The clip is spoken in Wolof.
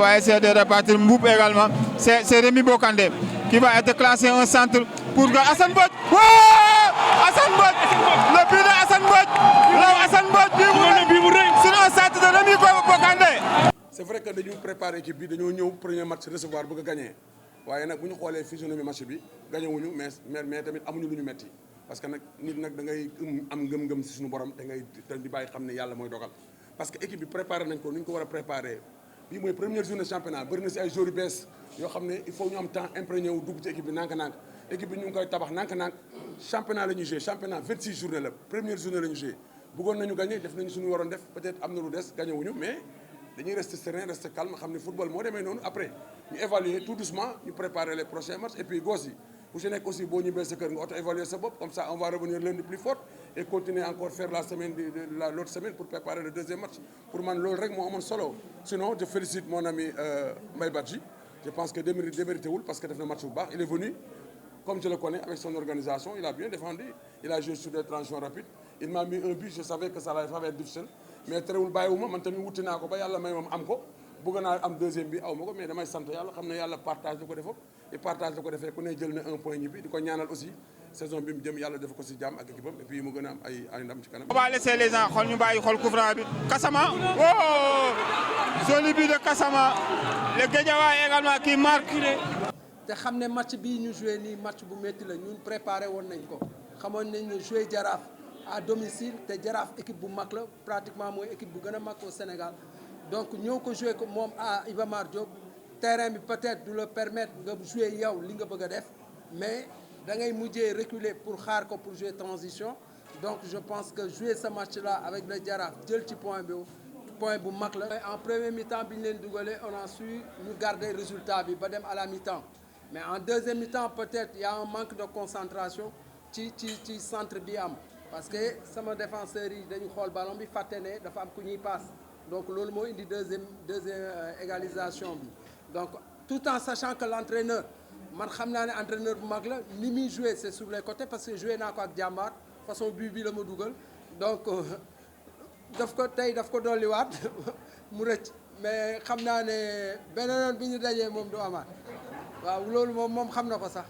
va essayer de répartir Mboup également. C'est Rémi Bokandé qui va être classé un centre pour Assane Mbodj. Assane Mbodj, le but de Assane Mbodj. Là, Assane Mbodj, c'est un centre de Rémi Bokandé. C'est vrai que dañu préparer équipe bi dañoo ñëw premier match recevoir bëgg a gagner waaye nag bu ñu xoolee physionomie match bi gagné wuñu mais tamit amuñu lu ñu metti parce que nag nit nag da ngay am ngëm-ngëm si suñu borom te ngay di bàyyi xam ne yàlla mooy dogal parce que équipe bi préparé nañ ko ni ñu ko war a préparé bii mooy première journée championnat bëri na si ay joueurs yu bees yoo xam ne il faut ñu am temps imprégné wu dugg ci équipe bi nànk-nànk équipe bi ñu ngi koy tabax nànk-nànk championnat la ñuy joué championnat 26 journée la première journée la ñu joué bëggoon nañu gagné def nañu suñu waroon def peut-être am na lu des gagné wuñu mais dañuy rester serein rester calme xam ne football moo demee noonu après ñu évaluer tout doucement ñu préparer les prochains matchs et puis gosses yi ku si nekk aussi boo ñibbee sa kër nga auto évaluer sa bopp comme ça on va revenir lundi plus fort et continuer encore faire la semaine l'autre semaine pour préparer le deuxième match pour man loolu rek moo amoon solo sinon je félicite mon ami Mbaye Badji je pense que démérité wul parce que def na match bu baax il est venu comme je le connais avec son organisation il a bien défendu il a joué sur des transitions rapides il m'a mis un but je savais que ça allait être difficile mais terewul bàyyiwuma man tamit wuti naa ko ba yàlla may moom am ko bëgg naa am deuxième bi aw ma ko mais damay sant yàlla xam ne yàlla partage la ko defoo et partage la ko defee ku ne jël na un point ñibbi di ko ñaanal aussi saison bi mu jëm yàlla def ko si jàmm ak équipe am et puis mu gën a am ay ndam ci kanam. On va laisser les gens xool ñu bàyyi xool coup franc bi Kassama joli but de Kassama le Guédiawaye également qui marque. te xam ne match bii ñu joué nii match bu métti la ñun préparé woon nañ ko xamoon nañ ne joué Jaraaf à domicile te Jaraaf équipe bu mag la pratiquement mooy équipe bu gën a mag au Sénégal donc ñoo ko joué ko moom à Iba Mar Diop terrain bi peut-être du la permettre nga joué yow li nga bëgg a def mais da ngay mujjee reculer pour xaar ko pour jouer transition donc je pense que jouer ce match là avec le Jaraaf jël ci point bu mag la. en premier mi-temps bi ñu leen dugalee on a su ñu garder résultat bi ba dem à la mi-temps mais en deuxième mi-temps peut-être il y a un manque de concentration ci centre bi am. parce que sama défenseurs yi dañu xool ballon bi fàtte ne dafa am ku ñuy passe donc loolu moo indi deuxième égalisation bi donc tout en sachant que l'entraîneur man xam naa ne entraîneur bu mag la ni muy joué c'est sur les côtés parce que joué naa ko ak jàmbaar façon but bi la ma dugal donc daf ko dolliwaat mu rëcc mais xam naa ne beneen yoon bi ñu dajee moom du amaat waaw loolu moom xam na ko sax